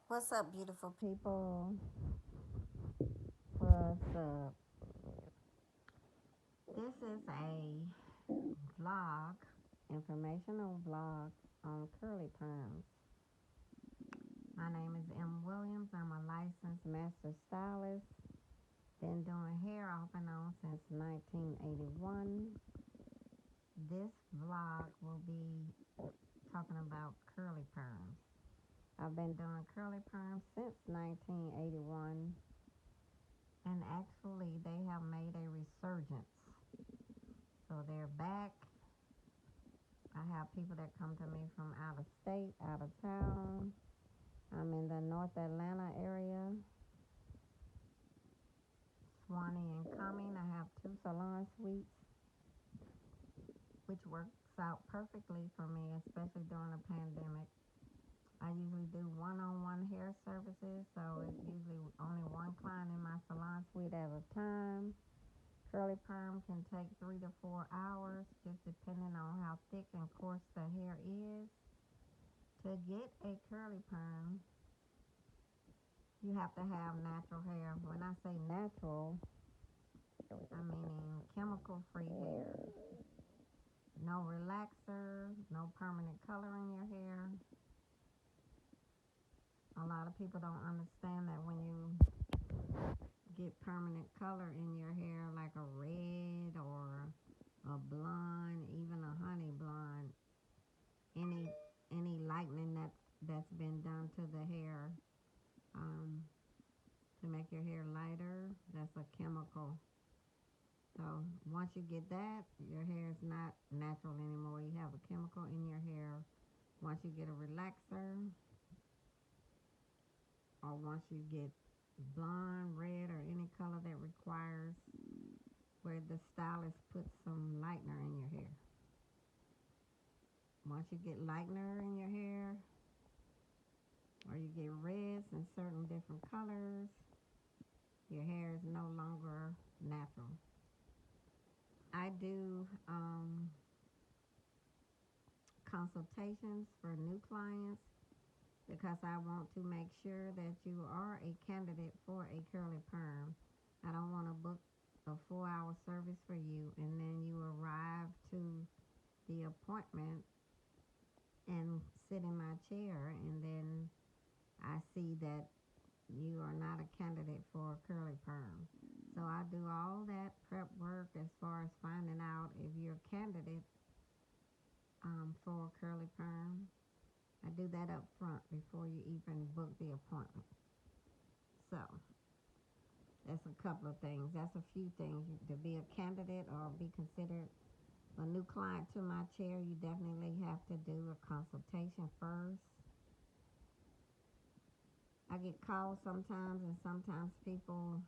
What's up, beautiful people? What's up? This is a vlog, informational vlog on curly perms. My name is M. Williams. I'm a licensed master stylist. Been doing hair off and on since 1981. This vlog will be talking about curly perms. I've been doing curly perms since 1981, and actually they have made a resurgence. So they're back. I have people that come to me from out of state, out of town. I'm in the North Atlanta area, Swanee and Cumming. I have 2 salon suites, which works out perfectly for me, especially during a pandemic. I usually do one-on-one hair services, so it's usually only one client in my salon suite at a time. Curly perm can take 3 to 4 hours, just depending on how thick and coarse the hair is. To get a curly perm, you have to have natural hair. When I say natural, I mean chemical-free hair. No relaxer, no permanent color in your hair. A lot of people don't understand that when you get permanent color in your hair, like a red or a blonde, even a honey blonde, any lightening that's been done to the hair um, to make your hair lighter, that's a chemical. So once you get that, your hair is not natural anymore. You have a chemical in your hair. Once you get a relaxer, or once you get blonde, red, or any color that requires where the stylist puts some lightener in your hair. Once you get lightener in your hair, or you get reds in certain different colors, your hair is no longer natural. I do consultations for new clients because I want to make sure that you are a candidate for a curly perm. I don't want to book a 4-hour service for you and then you arrive to the appointment and sit in my chair and then I see that you are not a candidate for a curly perm. So I do all that prep work as far as finding out if you're a candidate for a curly perm. I do that up front before you even book the appointment. So that's a couple of things. That's a few things. To be a candidate or be considered a new client to my chair, you definitely have to do a consultation first. I get calls sometimes, and sometimes people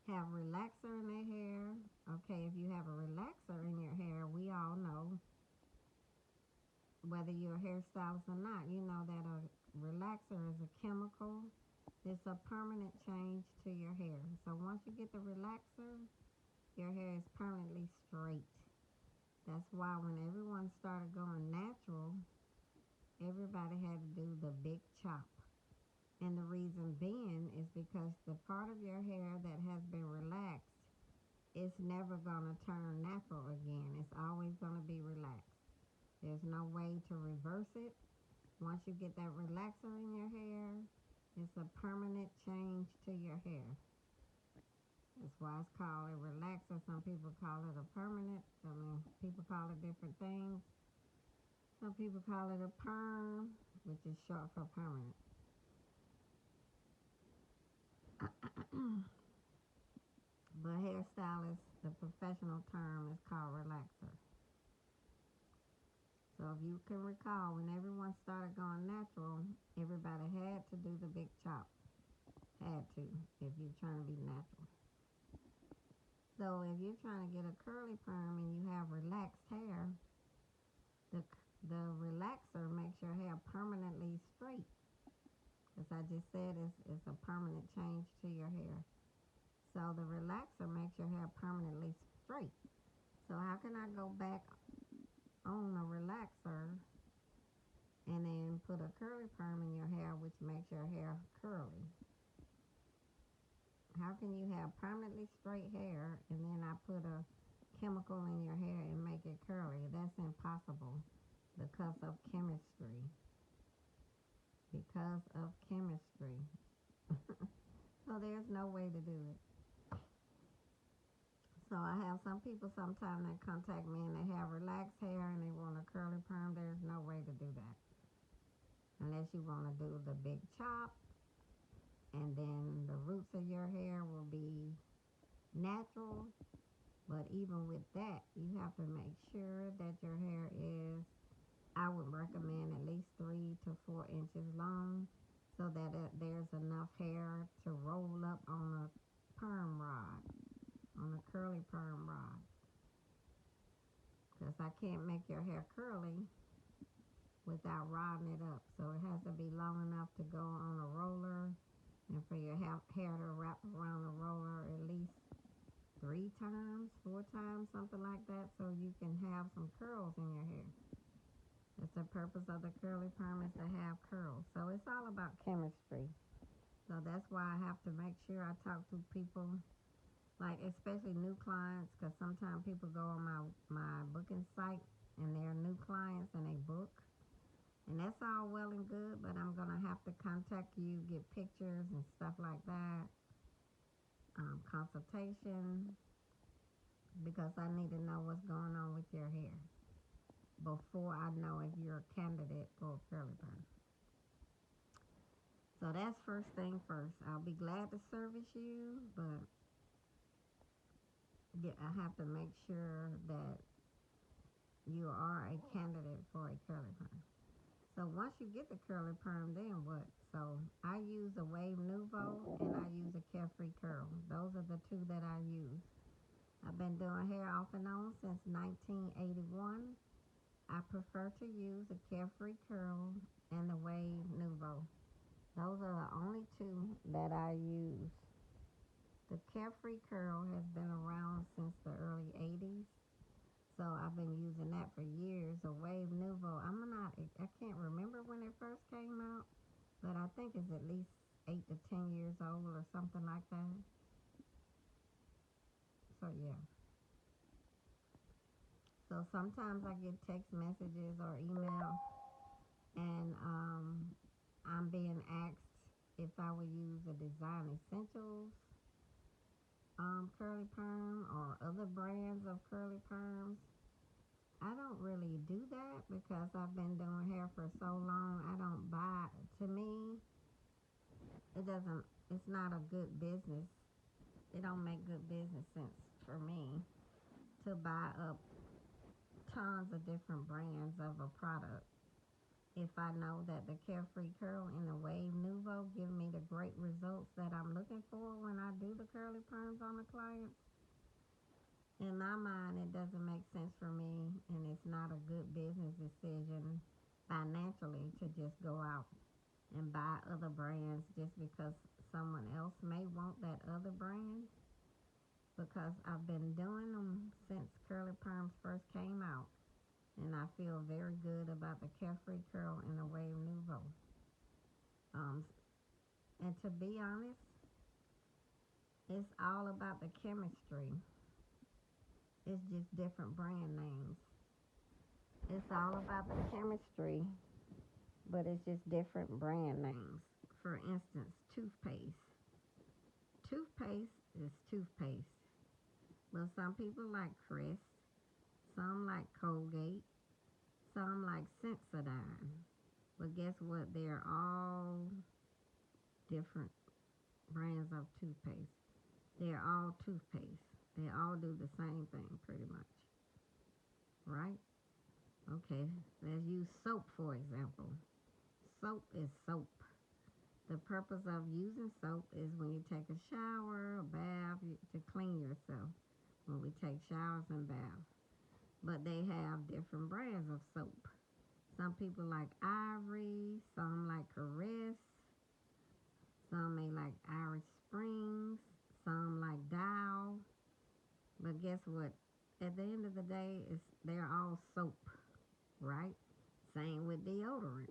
have relaxer in their hair. Okay, if you have a relaxer in your hair, we all know, whether you're a hairstylist or not, you know that a relaxer is a chemical. It's a permanent change to your hair. So once you get the relaxer, your hair is permanently straight. That's why when everyone started going natural, everybody had to do the big chop. And the reason being is because the part of your hair that has been relaxed, it's never going to turn natural again. It's always going to be relaxed. There's no way to reverse it. Once you get that relaxer in your hair, it's a permanent change to your hair. That's why it's called a relaxer. Some people call it a permanent. I mean, people call it different things. Some people call it a perm, which is short for permanent. But hairstylist, the professional term is called relaxer. So if you can recall, when everyone started going natural, everybody had to do the big chop. Had to, if you're trying to be natural. So if you're trying to get a curly perm and you have relaxed hair, the the relaxer makes your hair permanently straight. As I just said, it's a permanent change to your hair. So the relaxer makes your hair permanently straight. So how can I go back on a relaxer and then put a curly perm in your hair how can you have permanently straight hair and then I put a chemical in your hair and make it curly? That's impossible because of chemistry. Because of chemistry. So there's no way to do it. So I have some people sometimes that contact me and they have relaxed hair and they want a curly perm. There's no way to do that. Unless you want to do the big chop, and then the roots of your hair will be natural. But even with that, you have to make sure that your hair is, I would recommend at least 3 to 4 inches long so that there's enough hair to roll up on a perm rod, on a curly perm rod. Because I can't make your hair curly without rodding it up. So it has to be long enough to go on a roller and for your hair to wrap around the roller at least 3 times, 4 times, something like that, so you can have some curls in your hair. That's the purpose of the curly perm, is to have curls. So it's all about chemistry. So that's why I have to make sure I talk to people, like especially new clients, because sometimes people go on my booking site and they're new clients and they book. And that's all well and good, but I'm going to have to contact you, get pictures and stuff like that, consultation, because I need to know what's going on with your hair before I know if you're a candidate for a curly perm. So that's first thing first. I'll be glad to service you, but I have to make sure that you are a candidate for a curly perm. So once you get the curly perm, then what? So I use a Wave Nouveau and I use a Carefree Curl. Those are the two that I use. I've been doing hair off and on since 1981. I prefer to use a Carefree Curl and the Wave Nouveau. Those are the only two that I use. The Carefree Curl has been around since the early 80s. So I've been using that for years. A Wave Nouveau, I can't remember when it first came out, but I think it's at least 8 to 10 years old or something like that. So yeah. So sometimes I get text messages or email, and I'm being asked if I would use a Design Essentials curly perm or other brands of curly perms. I don't really do that because I've been doing hair for so long. I don't buy, to me, it's not a good business. It don't make good business sense for me to buy up tons of different brands of a product. If I know that the Carefree Curl and the Wave Nouveau give me the great results that I'm looking for when I do the curly perms on the clients, in my mind, it doesn't make sense for me, and it's not a good business decision financially to just go out and buy other brands just because someone else may want that other brand. Because I've been doing them since curly perms first came out, and I feel very good about the Carefree Curl and the Wave Nouveau. And to be honest, it's all about the chemistry. It's just different brand names. It's all about the chemistry, but it's just different brand names. For instance, toothpaste. Toothpaste is toothpaste. Well, some people like Crest, some like Colgate, some like Sensodyne. But guess what? They're all different brands of toothpaste. They're all toothpaste. They all do the same thing pretty much. Right? Okay, let's use soap for example. Soap is soap. The purpose of using soap is when you take a shower, a bath, to clean yourself. When we take showers and baths. But they have different brands of soap. Some people like Ivory, some like Caress, some may like Irish Springs, some like Dow. But guess what? At the end of the day, they're all soap, right? Same with deodorant.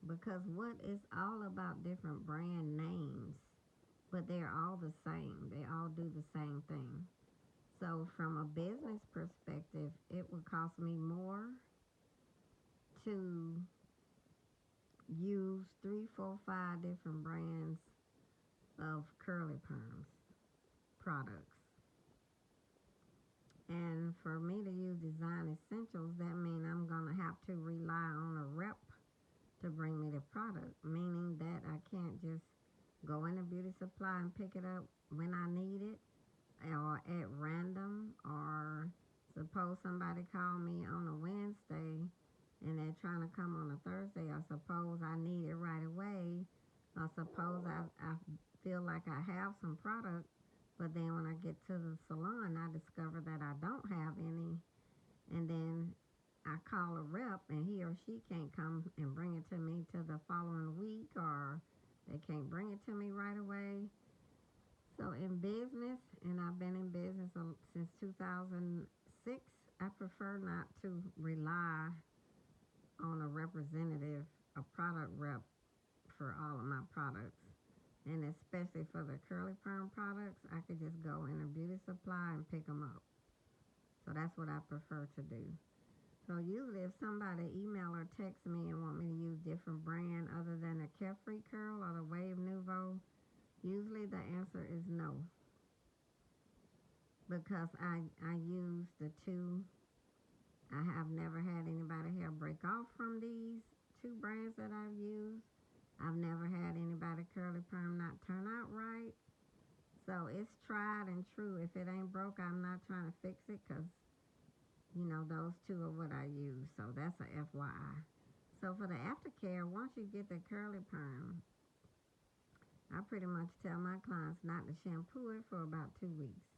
Because what is all about different brand names. but they're all the same. They all do the same thing. So from a business perspective, it would cost me more to use three, four, five different brands of Curly Perms products. And for me to use Design Essentials, that means I'm going to have to rely on a rep to bring me the product, meaning that I can't just go in a beauty supply and pick it up when I need it or at random, or suppose somebody call me on a Wednesday and they're trying to come on a Thursday, or suppose I need it right away, or suppose I feel like I have some product, but then when I get to the salon I discover that I don't have any, and then I call a rep and he or she can't come and bring it to me till the following week, or they can't bring it to me right away. So in business, and I've been in business since 2006, I prefer not to rely on a representative, a product rep for all of my products. And especially for the Curly Perm products, I could just go in a beauty supply and pick them up. So that's what I prefer to do. So usually if somebody email or text me and want me to use different brand other than the Carefree Curl or the Wave Nouveau, usually the answer is no. Because I use the two. I have never had anybody hair break off from these two brands that I've used. I've never had anybody Curly Perm not turn out right. So it's tried and true. If it ain't broke, I'm not trying to fix it, because, you know, those two are what I use. So that's a FYI. So for the aftercare, once you get the Curly Perm, I pretty much tell my clients not to shampoo it for about 2 weeks,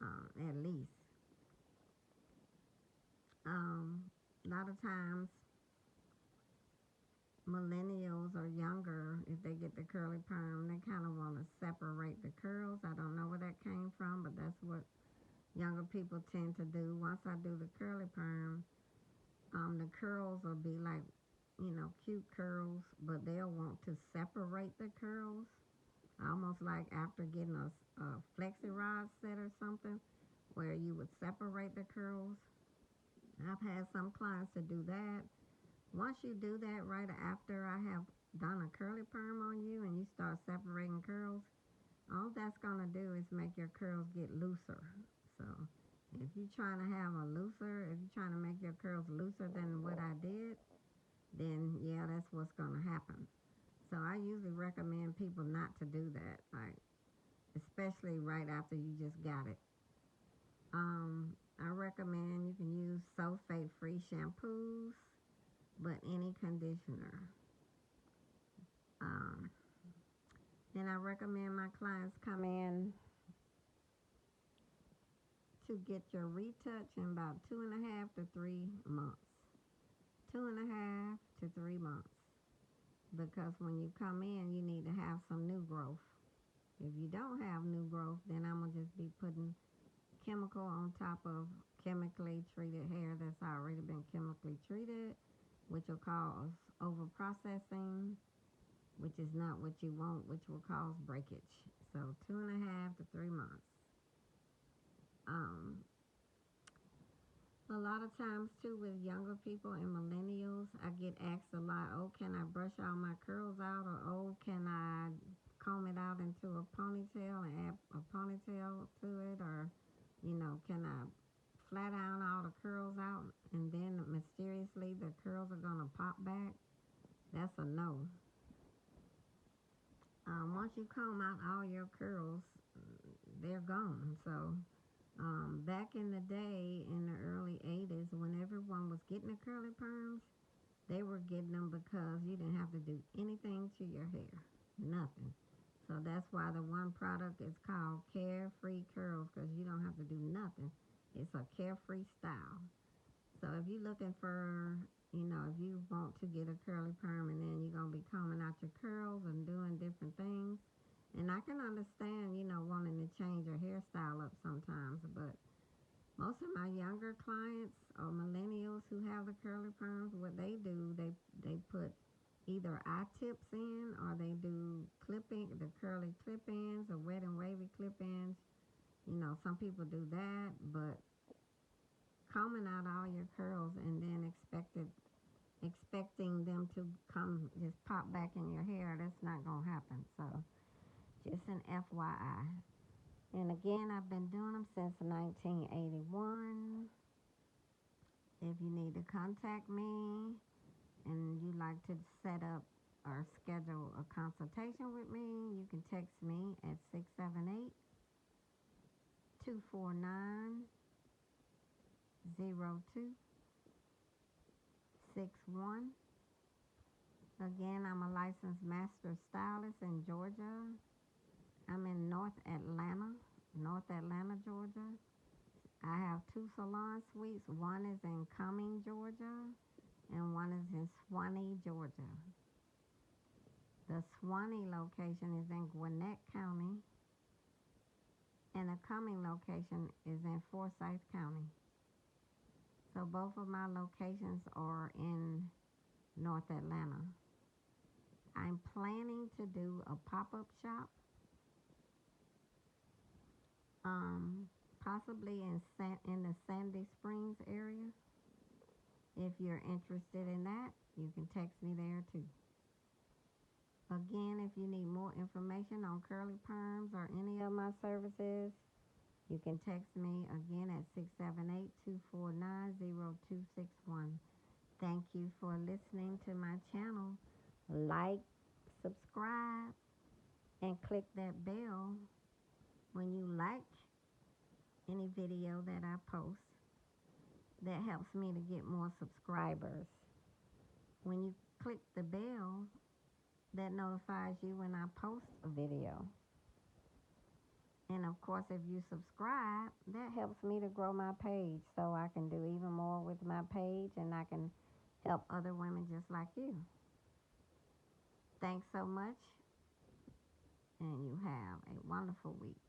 at least. A lot of times, millennials or younger, if they get the Curly Perm, they kind of want to separate the curls. I don't know where that came from, but that's what younger people tend to do. Once I do the Curly Perm, the curls will be like, you know, cute curls, but they'll want to separate the curls, almost like after getting a flexi rod set or something, where you would separate the curls. I've had some clients to do that. Once you do that right after I have done a Curly Perm on you and you start separating curls, all that's going to do is make your curls get looser. So if you're trying to have a looser, if you're trying to make your curls looser than what I did, then yeah, that's what's going to happen. So I usually recommend people not to do that, like especially right after you just got it. I recommend you can use sulfate-free shampoos, but any conditioner. Um, and I recommend my clients come in to get your retouch in about 2.5 to 3 months. 2.5 to 3 months. Because when you come in, you need to have some new growth. If you don't have new growth, then I'm going to just be putting chemical on top of chemically treated hair that's already been chemically treated, which will cause overprocessing, which is not what you want, which will cause breakage. So 2.5 to 3 months. A lot of times too with younger people and millennials, I get asked a lot, oh, can I brush all my curls out, or oh, can I comb it out into a ponytail and add a ponytail to it, or, you know, can I flat iron all the curls out and then mysteriously the curls are going to pop back? That's a no. Once you comb out all your curls, they're gone. So back in the day, in the early 80s, when everyone was getting the Curly Perms, they were getting them because you didn't have to do anything to your hair. Nothing. So that's why the one product is called Carefree Curls, because you don't have to do nothing. It's a carefree style. So if you're looking for, you know, if you want to get a Curly Perm and then you're going to be combing out your curls and doing different things, and I can understand, you know, wanting to change your hairstyle up sometimes, but most of my younger clients or millennials who have the Curly Perms, what they do, they put either eye tips in, or they do clipping, the curly clip-ins or wet and wavy clip-ins. You know, some people do that, but combing out all your curls and then expecting them to come just pop back in your hair, that's not gonna happen. So just an FYI. And again, I've been doing them since 1981. If you need to contact me and you'd like to set up or schedule a consultation with me, you can text me at 678-249-0261. Again, I'm a licensed master stylist in Georgia. I'm in North Atlanta, Georgia. I have 2 salon suites. One is in Cumming, Georgia, and one is in Swanee, Georgia. The Swanee location is in Gwinnett County, and the Cumming location is in Forsyth County. So both of my locations are in North Atlanta. I'm planning to do a pop-up shop, possibly in the Sandy Springs area. If you're interested in that, you can text me there too. Again, if you need more information on curly perms or any of my services, you can text me again at 678-249-0261. Thank you for listening to my channel. Like, subscribe, and click that bell when you like any video that I post. That helps me to get more subscribers. When you click the bell, that notifies you when I post a video. And of course, if you subscribe, that helps me to grow my page so I can do even more with my page and I can help other women just like you. Thanks so much, and you have a wonderful week.